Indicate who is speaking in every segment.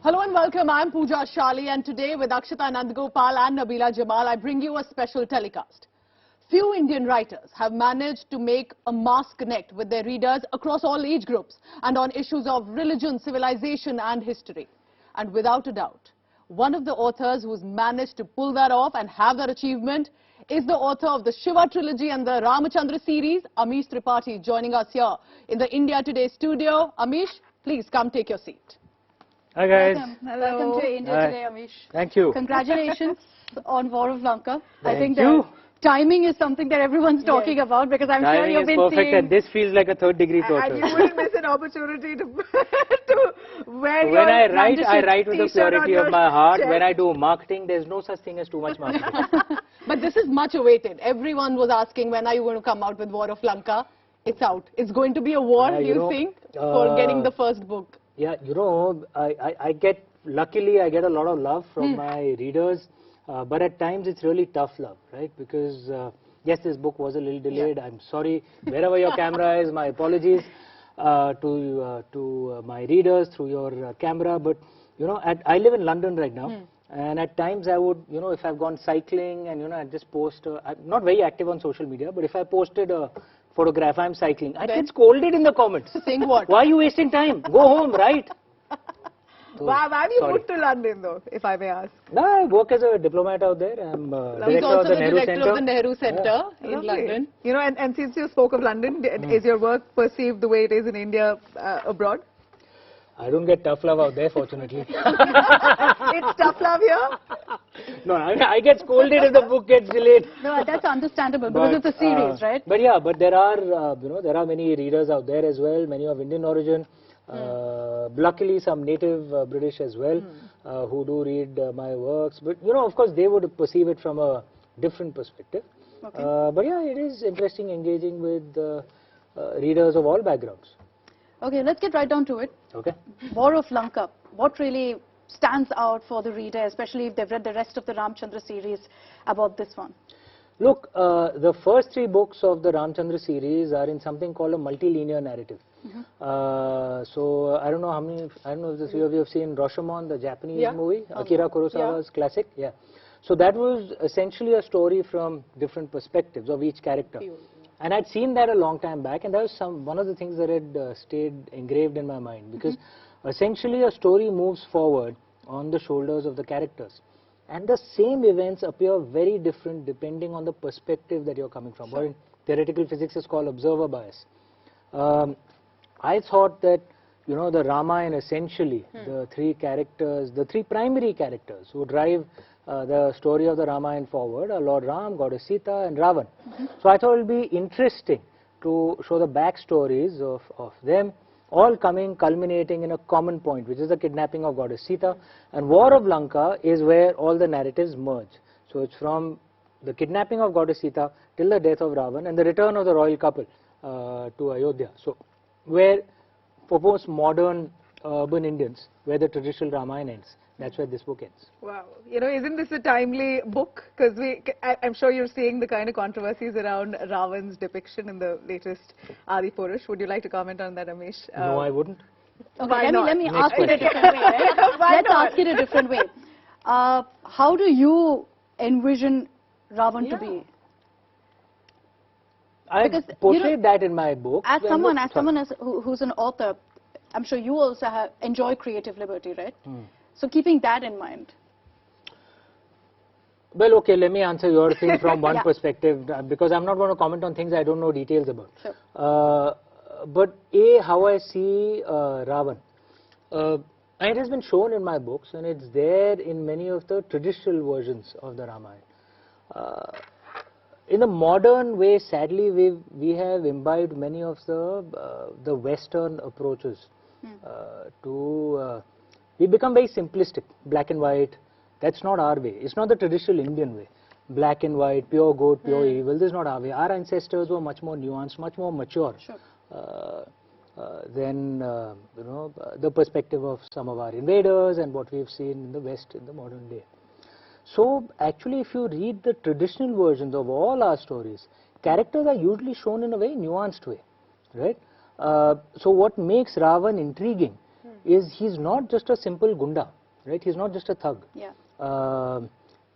Speaker 1: Hello and welcome. I'm Pooja Shali, and today with Akshata Nandgopal and Nabila Jamal, I bring you a special telecast. Few Indian writers have managed to make a mass connect with their readers across all age groups and on issues of religion, civilization and history. And without a doubt, one of the authors who's managed to pull that off and have that achievement is the author of the Shiva trilogy and the Ram Chandra series, Amish Tripathi, joining us here in the India Today studio. Amish, please come take your seat.
Speaker 2: Hi guys.
Speaker 3: Welcome. Welcome to India Today, Amish.
Speaker 2: Thank you.
Speaker 3: Congratulations on War of Lanka.
Speaker 2: Thank
Speaker 3: I think
Speaker 2: you.
Speaker 3: Timing is something that everyone's talking about, because I'm sure you've been
Speaker 2: perfect,
Speaker 3: seeing...
Speaker 2: and this feels like a third degree torture.
Speaker 1: And you wouldn't miss an opportunity to wear
Speaker 2: When I
Speaker 1: your
Speaker 2: write with the purity of my heart.
Speaker 1: chest.
Speaker 2: When I do marketing, there's no such thing as too much marketing.
Speaker 1: But this is much awaited. Everyone was asking, when are you going to come out with War of Lanka? It's out. It's going to be a war, do you think, for getting the first book?
Speaker 2: Yeah, luckily I get a lot of love from my readers, but at times it's really tough love, right? Because yes, this book was a little delayed. I'm sorry, wherever your camera is, my apologies to my readers through your camera. But I live in London right now, and at times I would, if I've gone cycling and I just post, I'm not very active on social media, but if I posted a photograph, I'm cycling, I get scolded in the comments.
Speaker 1: Saying what?
Speaker 2: Why are you wasting time? Go home, right?
Speaker 1: Why have you moved to London, though, if I may ask?
Speaker 2: No, I work as a diplomat out there. I'm
Speaker 1: He's
Speaker 2: director
Speaker 1: also
Speaker 2: of the
Speaker 1: the
Speaker 2: Nehru
Speaker 1: director
Speaker 2: Center.
Speaker 1: of the Nehru Center in
Speaker 4: Lovely.
Speaker 1: London.
Speaker 4: And since you spoke of London, is your work perceived the way it is in India abroad?
Speaker 2: I don't get tough love out there, fortunately.
Speaker 4: It's tough love here?
Speaker 2: No, I get scolded if the book gets delayed.
Speaker 3: No, that's understandable, because it's a series, right?
Speaker 2: But yeah, but there are, there are many readers out there as well, many of Indian origin. Luckily, some native British as well, who do read my works. But, of course, they would perceive it from a different perspective.
Speaker 3: Okay.
Speaker 2: But yeah, it is interesting engaging with readers of all backgrounds.
Speaker 3: Okay, let's get right down to it.
Speaker 2: Okay.
Speaker 3: War of Lanka. What really stands out for the reader, especially if they've read the rest of the Ram Chandra series, about this one?
Speaker 2: Look, the first 3 books of the Ram Chandra series are in something called a multilinear narrative. So I don't know if the 3 of you have seen Rashomon, the Japanese movie, Akira Kurosawa's classic. Yeah. So that was essentially a story from different perspectives of each character. And I'd seen that a long time back, and that was one of the things that had stayed engraved in my mind, because essentially a story moves forward on the shoulders of the characters. And the same events appear very different depending on the perspective that you're coming from. What in theoretical physics is called observer bias. I thought that, the Ramayana essentially, the 3 characters, the 3 primary characters who drive the story of the Ramayana forward are Lord Ram, Goddess Sita and Ravan. So I thought it would be interesting to show the backstories of them, all culminating in a common point, which is the kidnapping of Goddess Sita. And War of Lanka is where all the narratives merge. So it's from the kidnapping of Goddess Sita till the death of Ravan and the return of the royal couple to Ayodhya. So where, for most modern urban Indians, where the traditional Ramayana ends, that's where this book ends.
Speaker 4: Wow. Isn't this a timely book? Because I'm sure you're seeing the kind of controversies around Ravan's depiction in the latest Adipurush. Would you like to comment on that, Amish?
Speaker 2: No, I wouldn't.
Speaker 3: Okay,
Speaker 4: Why
Speaker 3: let me
Speaker 4: not?
Speaker 3: ask it a different way, right? Let's ask it a different way. How do you envision Ravan to be?
Speaker 2: I portrayed that in my book.
Speaker 3: As someone who's an author, I'm sure you also enjoy creative liberty, right? So keeping that in mind.
Speaker 2: Well, okay, let me answer your thing from one perspective, because I'm not going to comment on things I don't know details about.
Speaker 3: Sure.
Speaker 2: But how I see Ravan, it has been shown in my books, and it's there in many of the traditional versions of the Ramayana. In a modern way, sadly, we have imbibed many of the Western approaches we become very simplistic, black and white. That's not our way. It's not the traditional Indian way. Black and white, pure good, pure evil. This is not our way. Our ancestors were much more nuanced, much more mature than the perspective of some of our invaders and what we've seen in the West in the modern day. So actually, if you read the traditional versions of all our stories, characters are usually shown in a very nuanced way, right? So what makes Ravan intriguing is he's not just a simple gunda, right? He's not just a thug.
Speaker 3: Yeah.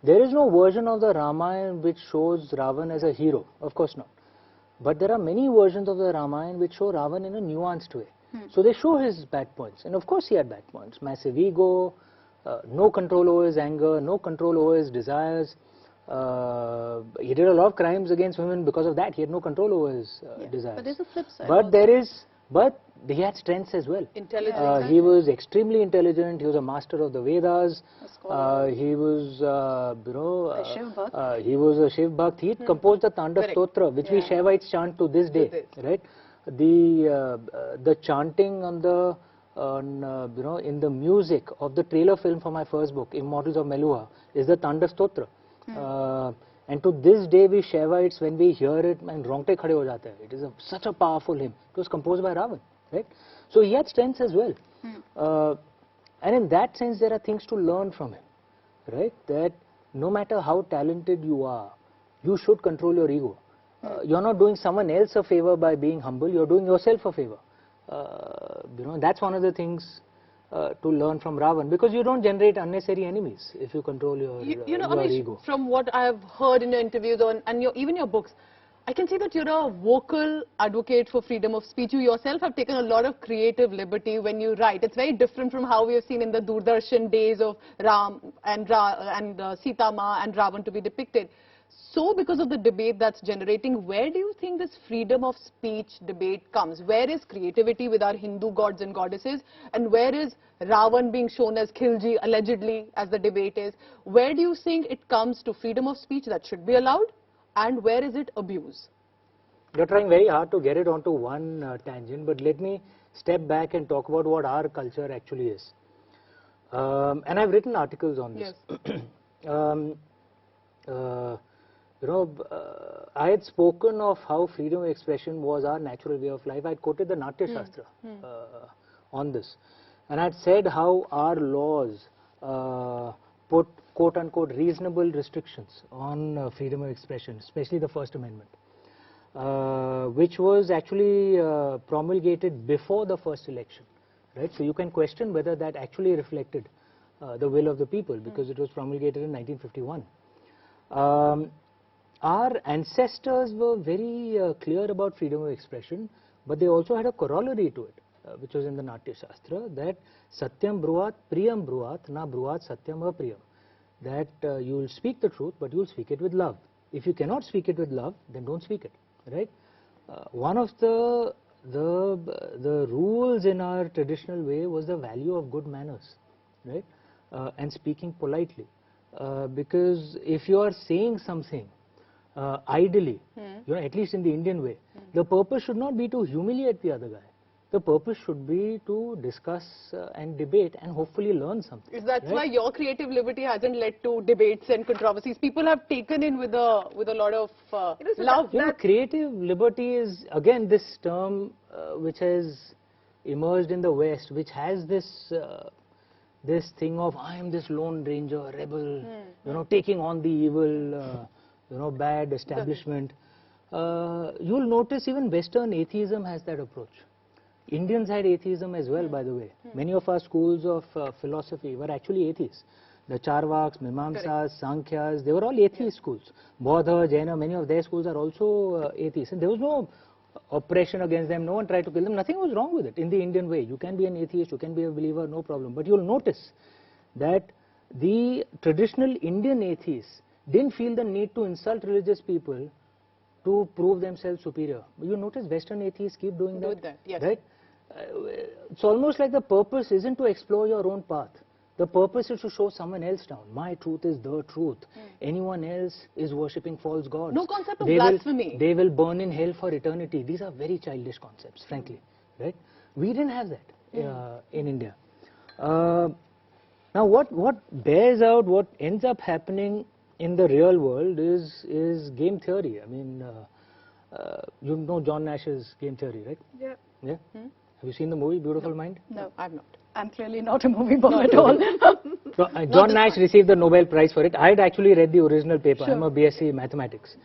Speaker 2: There is no version of the Ramayana which shows Ravan as a hero, of course not. But there are many versions of the Ramayana which show Ravan in a nuanced way. So they show his bad points, and of course he had bad points. Massive ego, no control over his anger, no control over his desires. He did a lot of crimes against women because of that. He had no control over his desires.
Speaker 3: But there's a flip side.
Speaker 2: But he had strengths as well.
Speaker 1: Intelligent.
Speaker 2: He was extremely intelligent. He was a master of the Vedas. He was,
Speaker 3: Shiv Bhakt.
Speaker 2: he was a Shiv Bhakt. He composed the Tandav Stotra, which we Shaivites chant to this day, right? The chanting on the in the music of the trailer film for my first book, Immortals of Meluha, is the Tandav Stotra. And to this day, we Shaivites, when we hear it, and rongte khade ho jate hai. It is such a powerful hymn. It was composed by Ravan, right? So he had strengths as well. And in that sense, there are things to learn from him, right? That no matter how talented you are, you should control your ego. You're not doing someone else a favor by being humble. You're doing yourself a favor. That's one of the things to learn from Ravan, because you don't generate unnecessary enemies if you control your, your
Speaker 1: Amish,
Speaker 2: ego.
Speaker 1: from what I've heard in your interviews and even your books, I can see that you're a vocal advocate for freedom of speech. You yourself have taken a lot of creative liberty when you write. It's very different from how we have seen in the Doordarshan days of Ram and Sita Ma and Ravan to be depicted. So because of the debate that's generating, where do you think this freedom of speech debate comes? Where is creativity with our Hindu gods and goddesses? And where is Ravan being shown as Khilji, allegedly, as the debate is? Where do you think it comes to freedom of speech that should be allowed? And where is it abuse?
Speaker 2: You're trying very hard to get it onto one tangent, but let me step back and talk about what our culture actually is. And I've written articles on this.
Speaker 1: Yes.
Speaker 2: I had spoken of how freedom of expression was our natural way of life. I had quoted the Natya Shastra on this. And I had said how our laws put quote-unquote reasonable restrictions on freedom of expression, especially the First Amendment, which was actually promulgated before the first election. Right? So you can question whether that actually reflected the will of the people, because it was promulgated in 1951. Our ancestors were very clear about freedom of expression, but they also had a corollary to it, which was in the Natya Shastra, that Satyam Bruvat Priyam Bruvat Na Bruvat Satyam Apriyam. That you will speak the truth, but you will speak it with love. If you cannot speak it with love, then don't speak it, right? One of the rules in our traditional way was the value of good manners, right? And speaking politely. Because if you are saying something idly, at least in the Indian way, the purpose should not be to humiliate the other guy. The purpose should be to discuss and debate and hopefully learn something.
Speaker 1: That's why your creative liberty hasn't led to debates and controversies. People have taken in with a lot of love.
Speaker 2: Creative liberty is again this term which has emerged in the West, which has this this thing of I am this lone ranger, rebel, taking on the evil, bad establishment. You'll notice even Western atheism has that approach. Indians had atheism as well, by the way. Many of our schools of philosophy were actually atheists. The Charvaks, Mimamsas, Sankhyas, they were all atheist schools. Bodha, Jaina, many of their schools are also atheists. And there was no oppression against them. No one tried to kill them. Nothing was wrong with it in the Indian way. You can be an atheist, you can be a believer, no problem. But you'll notice that the traditional Indian atheists didn't feel the need to insult religious people to prove themselves superior. You notice Western atheists keep doing that,
Speaker 1: yes.
Speaker 2: Right? It's almost like the purpose isn't to explore your own path. The purpose is to show someone else down. My truth is the truth. Anyone else is worshipping false gods.
Speaker 1: No concept of blasphemy.
Speaker 2: They will burn in hell for eternity. These are very childish concepts, frankly. Right? We didn't have that in India. Now, what bears out, what ends up happening in the real world is game theory. I mean, you know John Nash's game theory, right?
Speaker 4: Yeah.
Speaker 2: Yeah. Have you seen the movie Beautiful Mind?
Speaker 3: No,
Speaker 1: I've not.
Speaker 3: I'm clearly not a movie bum at all.
Speaker 2: So, John Nash received the Nobel Prize for it. I had actually read the original paper. I'm a BSc Mathematics.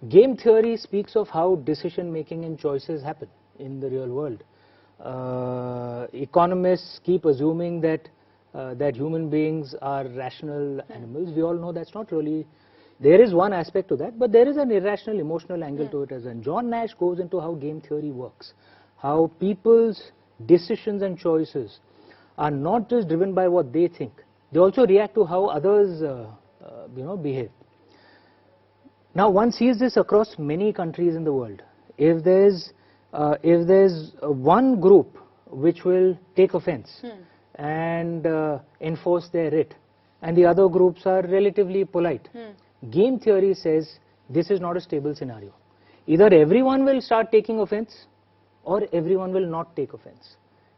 Speaker 2: Game theory speaks of how decision making and choices happen in the real world. Economists keep assuming that that human beings are rational animals. We all know that's not really. There is one aspect to that, but there is an irrational emotional angle to it as well. And John Nash goes into how game theory works, how people's decisions and choices are not just driven by what they think. They also react to how others, behave. Now, one sees this across many countries in the world. If there's one group which will take offense and enforce their writ, and the other groups are relatively polite, game theory says this is not a stable scenario. Either everyone will start taking offense, or everyone will not take offense.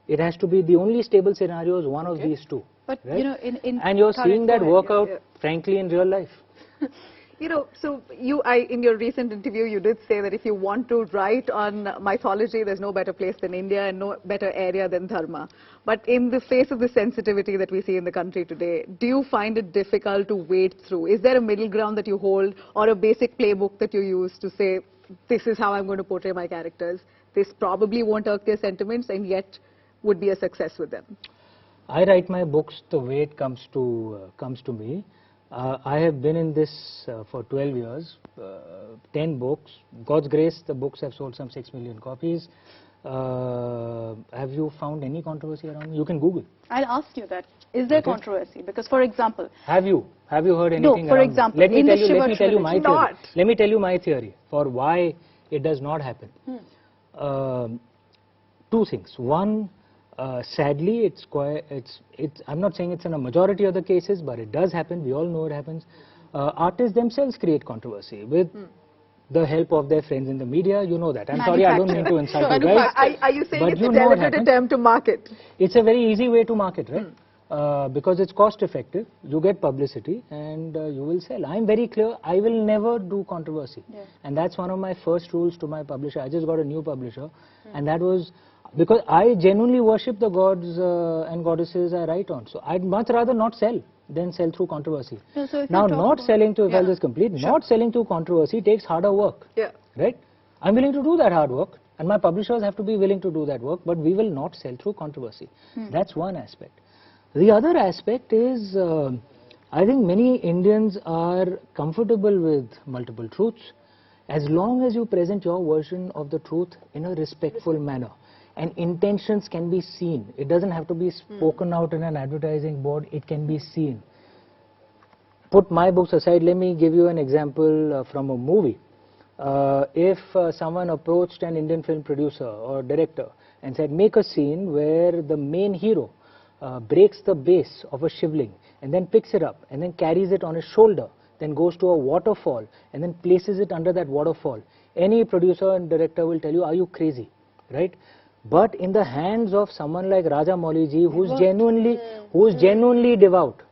Speaker 2: It has to be the only stable scenario is one of these two.
Speaker 3: But
Speaker 2: right?
Speaker 3: you know,
Speaker 2: and you're seeing that work out, frankly, in real life.
Speaker 4: You know, so in your recent interview, you did say that if you want to write on mythology, there's no better place than India and no better area than Dharma. But in the face of the sensitivity that we see in the country today, do you find it difficult to wade through? Is there a middle ground that you hold or a basic playbook that you use to say, this is how I'm going to portray my characters? This probably won't irk their sentiments and yet would be a success with them.
Speaker 2: I write my books the way it comes to me. I have been in this for 12 years, 10 books. God's grace, the books have sold some 6 million copies. Have you found any controversy around me? You can Google.
Speaker 3: I'll ask you that. Is there controversy? Because, for example...
Speaker 2: Have you heard anything?
Speaker 3: No, for
Speaker 2: around
Speaker 3: example,
Speaker 2: me? Let me tell you my theory.
Speaker 4: Not.
Speaker 2: Let me tell you my theory for why it does not happen. Two things. One, sadly, I'm not saying it's in a majority of the cases, but it does happen. We all know it happens. Artists themselves create controversy with the help of their friends in the media. You know that. I'm sorry, I don't mean to insult you guys.
Speaker 4: Are you saying
Speaker 2: but
Speaker 4: it's
Speaker 2: you
Speaker 4: a
Speaker 2: know
Speaker 4: deliberate attempt to market?
Speaker 2: It's a very easy way to market, right? Because it's cost effective. You get publicity and you will sell. I'm very clear. I will never do controversy. Yeah. And that's one of my first rules to my publisher. I just got a new publisher, and that was because I genuinely worship the gods and goddesses I write on. So I'd much rather not sell than sell through controversy.
Speaker 3: So
Speaker 2: now, not selling to, if I'll just complete, not selling through controversy takes harder work. Yeah. Right? I'm willing to do that hard work, and my publishers have to be willing to do that work, but we will not sell through controversy. That's one aspect. The other aspect is, I think many Indians are comfortable with multiple truths as long as you present your version of the truth in a respectful manner. And intentions can be seen. It doesn't have to be spoken out in an advertising board. It can be seen. Put my books aside. Let me give you an example from a movie. If someone approached an Indian film producer or director and said, make a scene where the main hero breaks the base of a shivling and then picks it up and then carries it on his shoulder, then goes to a waterfall and then places it under that waterfall, any producer and director will tell you, are you crazy? Right? But in the hands of someone like Raja Mauliji, who's genuinely devout,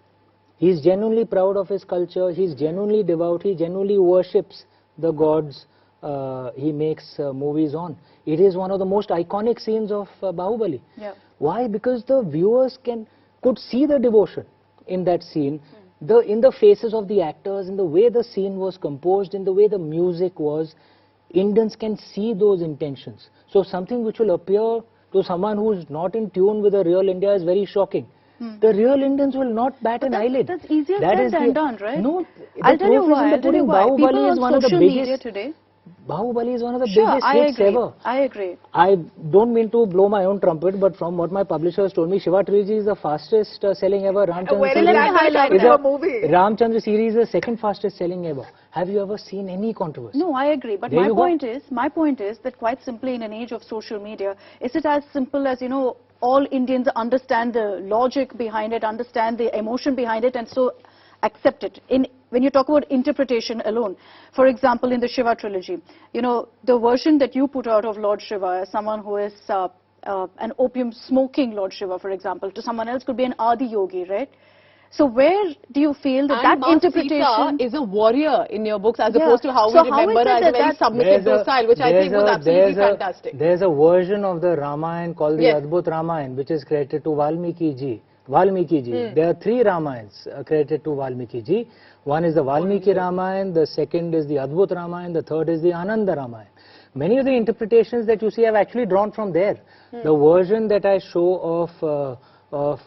Speaker 2: he's genuinely proud of his culture, he's genuinely devout, he genuinely worships the gods he makes movies on. It is one of the most iconic scenes of Bahubali. Yeah. Why? Because the viewers could see the devotion in that scene, in the faces of the actors, in the way the scene was composed, in the way the music was. Indians can see those intentions. So something which will appear to someone who is not in tune with the real India is very shocking. The real Indians will not bat an eyelid.
Speaker 3: That's easier said than done, right?
Speaker 2: No,
Speaker 3: I'll tell you why.
Speaker 2: Bahubali is one of the biggest.
Speaker 3: Today.
Speaker 2: Bahubali is one of the biggest hits ever.
Speaker 3: I agree.
Speaker 2: I don't mean to blow my own trumpet, but from what my publishers told me, Shiva trilogy is the fastest selling ever. Ram Chandra series is the second fastest selling ever. Have you ever seen any controversy?
Speaker 3: No, I agree. But my point is that quite simply in an age of social media, is it as simple as, you know, all Indians understand the logic behind it, understand the emotion behind it, and so accept it? When you talk about interpretation alone, for example, in the Shiva trilogy, you know, the version that you put out of Lord Shiva as someone who is an opium smoking Lord Shiva, for example, to someone else could be an Adi Yogi, right? So where do you feel that interpretation
Speaker 1: is a warrior in your books as opposed to how we remember her as a very submissive docile, which I think was absolutely fantastic.
Speaker 2: There's a version of the Ramayana called the Adbut Ramayana, which is credited to Valmiki ji. There are 3 Ramayans credited to Valmiki ji. One is the Valmiki Ramayana, the second is the Adbut Ramayana, the third is the Ananda Ramayana. Many of the interpretations that you see I've actually drawn from there. The version that I show of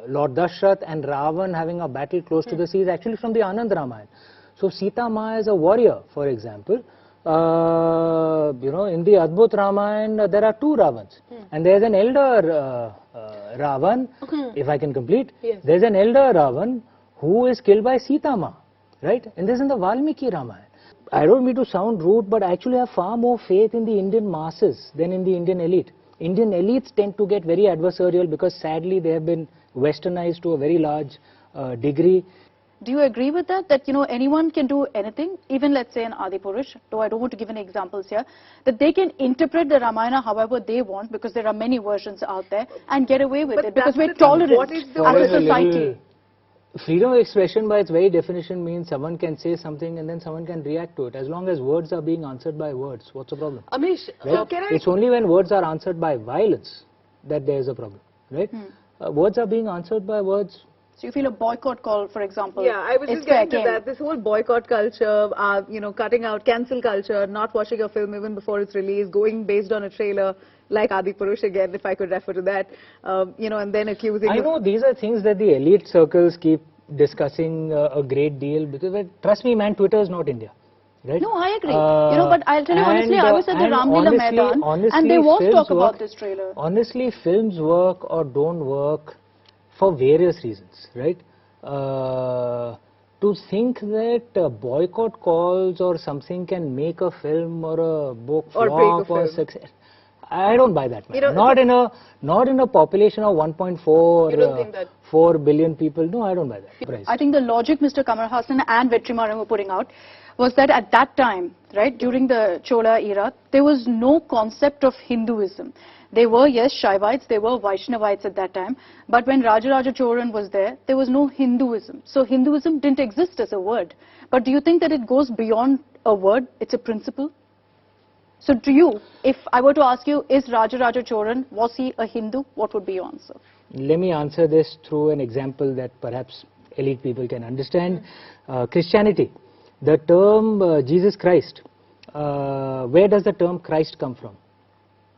Speaker 2: Lord Dashrath and Ravan having a battle close to the sea is actually from the Anand Ramayana. So Sita Ma is a warrior, for example. You know, in the Adbhut Ramayana there are two Ravans, and there's an elder Ravan, if I can complete.
Speaker 1: Yes.
Speaker 2: There's an elder Ravan who is killed by Sita Ma, right? And this is in the Valmiki Ramayana. I don't mean to sound rude, but I actually have far more faith in the Indian masses than in the Indian elite. Indian elites tend to get very adversarial because sadly they have been westernized to a very large degree.
Speaker 3: Do you agree with that? That, you know, anyone can do anything, even let's say in Adipurush, though I don't want to give any examples here, that they can interpret the Ramayana however they want because there are many versions out there and get away with
Speaker 4: But
Speaker 3: it because
Speaker 4: that's
Speaker 3: we're
Speaker 4: the thing.
Speaker 3: tolerant
Speaker 4: What is the
Speaker 3: as a
Speaker 4: version?
Speaker 3: society.
Speaker 2: Freedom of expression by its very definition means someone can say something and then someone can react to it. As long as words are being answered by words, what's the problem?
Speaker 1: Amish,
Speaker 2: Right? It's only when words are answered by violence that there is a problem, right? Words are being answered by words.
Speaker 3: So you feel a boycott call, for example,
Speaker 4: Yeah, I was
Speaker 3: is
Speaker 4: just
Speaker 3: fair
Speaker 4: getting to
Speaker 3: game.
Speaker 4: that. This whole boycott culture, you know, cutting out, cancel culture, not watching a film even before it's released, going based on a trailer, like Adipurush again, if I could refer to that, you know, and then accusing.
Speaker 2: I know these are things that the elite circles keep discussing a great deal because, trust me, man, Twitter is not India. Right?
Speaker 3: No, I agree. You know, but I'll tell you honestly, I was at the Ram Leela Maidan and there was talk about this trailer.
Speaker 2: Honestly, films work or don't work for various reasons, right? To think that boycott calls or something can make a film or a book
Speaker 4: Or
Speaker 2: flop
Speaker 4: break a
Speaker 2: or
Speaker 4: film.
Speaker 2: success, I don't buy that. Man.
Speaker 4: You know,
Speaker 2: Not in a population of 1.4
Speaker 1: You don't think that?
Speaker 2: 4 billion people. No, I don't buy that. Price.
Speaker 3: I think the logic Mr. Kamal Hassan and Vetrimaran were putting out was that at that time, right, during the Chola era, there was no concept of Hinduism. They were, yes, Shaivites, they were Vaishnavites at that time, but when Rajaraja Cholan was there was no Hinduism. So Hinduism didn't exist as a word. But do you think that it goes beyond a word? It's a principle? So to you, if I were to ask you, is Rajaraja Cholan, was he a Hindu? What would be your answer?
Speaker 2: Let me answer this through an example that perhaps elite people can understand. Christianity, the term Jesus Christ, where does the term Christ come from?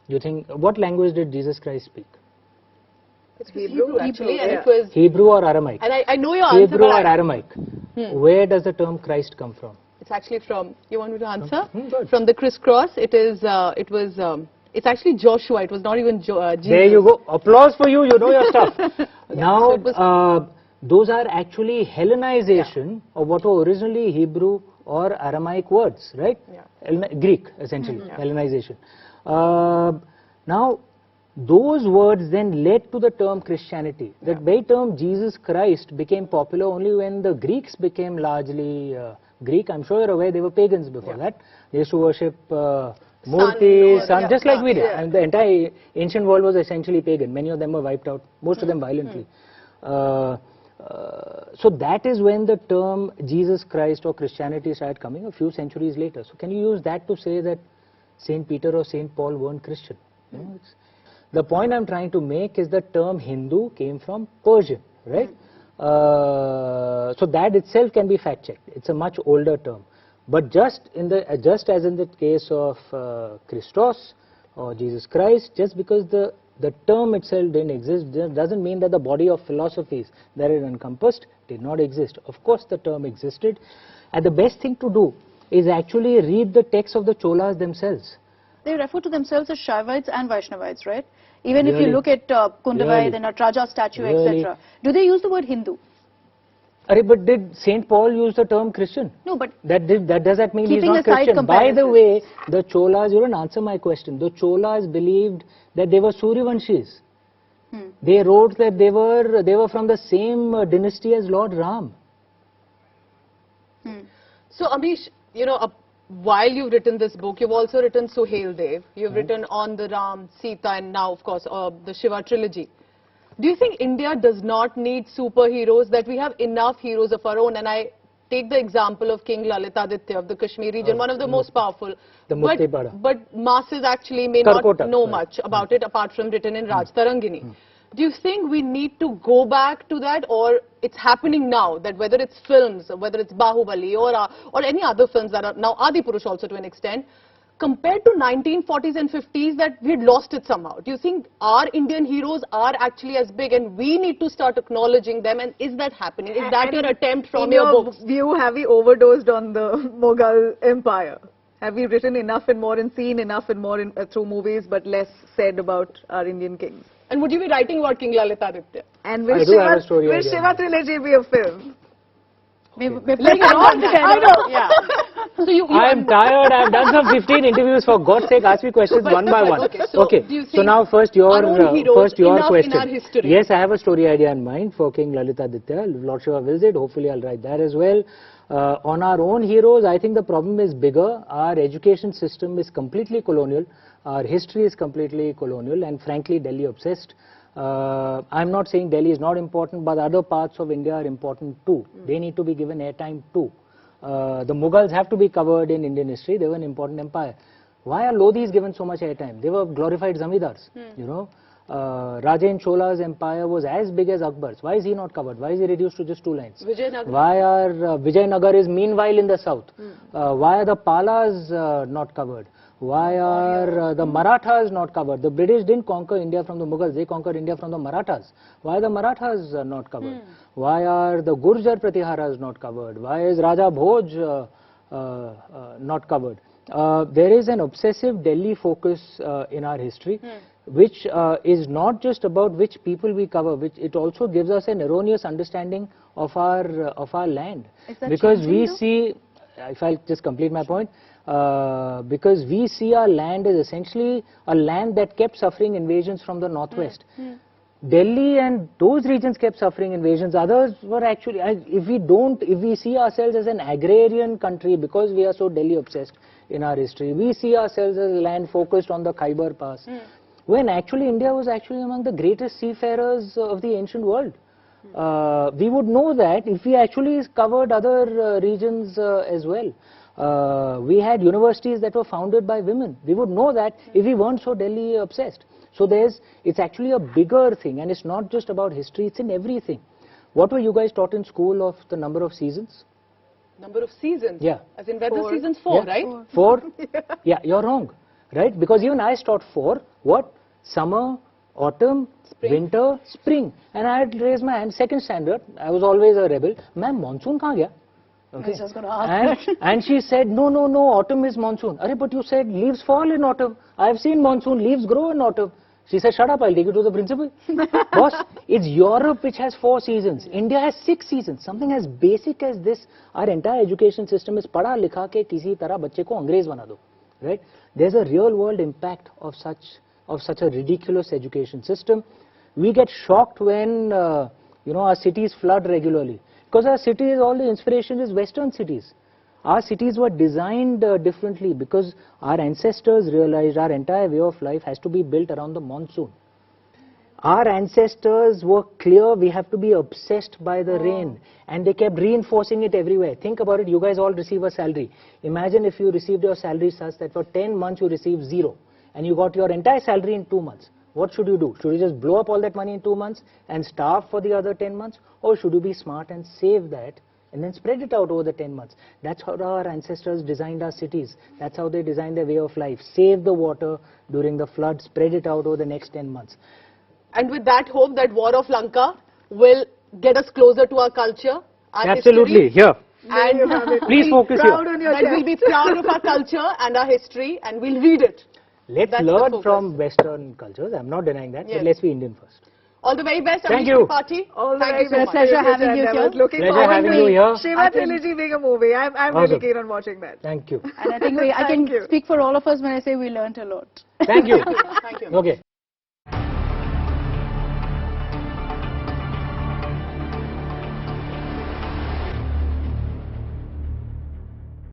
Speaker 2: You think, what language did Jesus Christ speak?
Speaker 1: It's Hebrew actually, and it was
Speaker 2: Hebrew or Aramaic?
Speaker 1: And I know your answer,
Speaker 2: Hebrew
Speaker 1: but
Speaker 2: or Aramaic? Where does the term Christ come from?
Speaker 1: it's actually from. You want me to answer?
Speaker 2: Good.
Speaker 1: From the crisscross. It's actually Joshua. It was not even Jesus.
Speaker 2: There you go. Applause for you. You know your stuff. Now,
Speaker 1: so it was-
Speaker 2: those are actually Hellenization of what were originally Hebrew or Aramaic words, right?
Speaker 1: Yeah.
Speaker 2: Greek, essentially, Hellenization. Now, those words then led to the term Christianity. That very term Jesus Christ became popular only when the Greeks became largely Greek. I'm sure you're aware they were pagans before that. They used to worship Murtis, sun, just like we did. And the entire ancient world was essentially pagan. Many of them were wiped out, most of them violently. So that is when the term Jesus Christ or Christianity started coming a few centuries later. So can you use that to say that Saint Peter or Saint Paul weren't Christian? You know, the point I'm trying to make is the term Hindu came from Persian, right? So that itself can be fact checked. It's a much older term. But just as in the case of Christos or Jesus Christ, just because the term itself didn't exist doesn't mean that the body of philosophies that it encompassed did not exist. Of course the term existed, and the best thing to do is actually read the text of the Cholas themselves.
Speaker 3: They refer to themselves as Shaivites and Vaishnavites, right? Even if
Speaker 2: Really?
Speaker 3: you look at Kundavai,
Speaker 2: Really?
Speaker 3: the Nataraja statue,
Speaker 2: Really?
Speaker 3: etc. Do they use the word Hindu?
Speaker 2: But did Saint Paul use the term Christian?
Speaker 3: No, but
Speaker 2: Does that mean he's
Speaker 3: Keeping
Speaker 2: not
Speaker 3: aside
Speaker 2: Christian? By the
Speaker 3: comparisons.
Speaker 2: way, the Cholas, you don't answer my question. The Cholas believed that they were Suryavanshis. They wrote that they were from the same dynasty as Lord Ram.
Speaker 1: So Amish, you know, while you've written this book, you've also written Suhail Dev. You've written on the Ram, Sita, and now, of course, the Shiva trilogy. Do you think India does not need superheroes, that we have enough heroes of our own? And I take the example of King Lalitaditya of the Kashmir region, one of the most powerful.
Speaker 2: The Muktipada.
Speaker 1: But masses actually may
Speaker 2: Karkota,
Speaker 1: not know
Speaker 2: right.
Speaker 1: much about it, apart from written in Raj Tarangini. Do you think we need to go back to that, or it's happening now, that whether it's films, or whether it's Bahubali or any other films that are now Adipurush also to an extent, compared to 1940s and 50s that we'd lost it somehow? Do you think our Indian heroes are actually as big and we need to start acknowledging them, and is that happening? Is that your attempt from your books?
Speaker 4: View, have we overdosed on the Mughal Empire? Have we written enough and more and seen enough and more through movies but less said about our Indian kings?
Speaker 1: And would you be writing about King Lalitaditya?
Speaker 4: And
Speaker 2: I do have a story
Speaker 4: will
Speaker 2: idea.
Speaker 4: Shiva trilogy be a film?
Speaker 3: We're putting it all together.
Speaker 1: Yeah. So you
Speaker 2: I am tired. I've done some 15 interviews. For God's sake, ask me questions one by one.
Speaker 1: Okay, so do you
Speaker 2: So
Speaker 1: think
Speaker 2: now first your
Speaker 1: our own heroes enough
Speaker 2: question.
Speaker 1: in our history?
Speaker 2: Yes, I have a story idea in mind for King Lalitaditya. Lord Shiva wills it. Hopefully, I'll write that as well. On our own heroes, I think the problem is bigger. Our education system is completely colonial. Our history is completely colonial and frankly Delhi obsessed. I'm not saying Delhi is not important, but other parts of India are important too. They need to be given airtime too. The Mughals have to be covered in Indian history. They were an important empire. Why are Lodhis given so much airtime? They were glorified zamindars, you know. Ram Chola's empire was as big as Akbar's. Why is he not covered? Why is he reduced to just 2 lines?
Speaker 1: Vijayanagar.
Speaker 2: Why are Vijayanagar is meanwhile in the south? Why are the Palas not covered? Why are the Marathas not covered? The British didn't conquer India from the Mughals, they conquered India from the Marathas. Why are the Marathas not covered? Why are the Gurjar Pratiharas not covered? Why is Raja Bhoj not covered? There is an obsessive Delhi focus in our history, which is not just about which people we cover, which it also gives us an erroneous understanding of our land. Because we see, if I'll just complete my point, because we see our land as essentially a land that kept suffering invasions from the northwest. Delhi and those regions kept suffering invasions. Others were actually, if we see ourselves as an agrarian country because we are so Delhi obsessed in our history, we see ourselves as a land focused on the Khyber Pass, when actually India was actually among the greatest seafarers of the ancient world. We would know that if we actually covered other regions as well. We had universities that were founded by women. We would know that if we weren't so Delhi obsessed. So it's actually a bigger thing, and it's not just about history, it's in everything. What were you guys taught in school of the number of seasons?
Speaker 1: Number of seasons?
Speaker 2: Yeah.
Speaker 1: As in weather seasons 4,
Speaker 2: yeah.
Speaker 1: right?
Speaker 2: 4? Yeah, you're wrong, right? Because even I taught 4. What? Summer, autumn, winter, spring. And I had raised my hand, 2nd standard. I was always a rebel. Ma'am, monsoon kahan gaya? Okay.
Speaker 3: I was just going to ask
Speaker 2: and she said, no, autumn is monsoon. Arey, but you said leaves fall in autumn. I have seen monsoon, leaves grow in autumn. She said, shut up, I'll take it to the principal. Boss, it's Europe which has 4 seasons. India has 6 seasons. Something as basic as this, our entire education system is padha likha ke kisi tarah bacche ko Angrez bana do. Right? There's a real world impact of such a ridiculous education system. We get shocked when, our cities flood regularly. Because our cities, all the inspiration is Western cities. Our cities were designed differently because our ancestors realized our entire way of life has to be built around the monsoon. Our ancestors were clear we have to be obsessed by the rain, and they kept reinforcing it everywhere. Think about it, you guys all receive a salary. Imagine if you received your salary such that for 10 months you received 0 and you got your entire salary in 2 months. What should you do? Should you just blow up all that money in 2 months and starve for the other 10 months? Or should you be smart and save that and then spread it out over the 10 months? That's how our ancestors designed our cities. That's how they designed their way of life. Save the water during the flood, spread it out over the next 10 months.
Speaker 1: And with that hope that War of Lanka will get us closer to our culture, our
Speaker 2: Absolutely,
Speaker 1: history.
Speaker 2: here.
Speaker 1: And
Speaker 2: Please focus here.
Speaker 1: That we'll be proud of our culture and our history and we'll read it.
Speaker 2: Let's
Speaker 1: That's
Speaker 2: learn from Western cultures. I'm not denying that, but let's be Indian first.
Speaker 1: All the very best,
Speaker 2: Thank
Speaker 1: Amish
Speaker 2: you.
Speaker 1: Tripathi.
Speaker 4: All the
Speaker 1: Thank
Speaker 4: very
Speaker 1: you so
Speaker 4: best.
Speaker 1: much.
Speaker 3: Pleasure having you
Speaker 4: I
Speaker 3: here.
Speaker 4: was looking
Speaker 2: Pleasure
Speaker 4: forward
Speaker 2: having
Speaker 4: to
Speaker 2: you here.
Speaker 4: Shiva trilogy being a movie. I'm really
Speaker 2: Awesome.
Speaker 4: keen on watching that.
Speaker 2: Thank you.
Speaker 3: And I think I can speak for all of us when I say we learned a lot.
Speaker 2: Thank you.
Speaker 1: Thank you.
Speaker 2: Okay.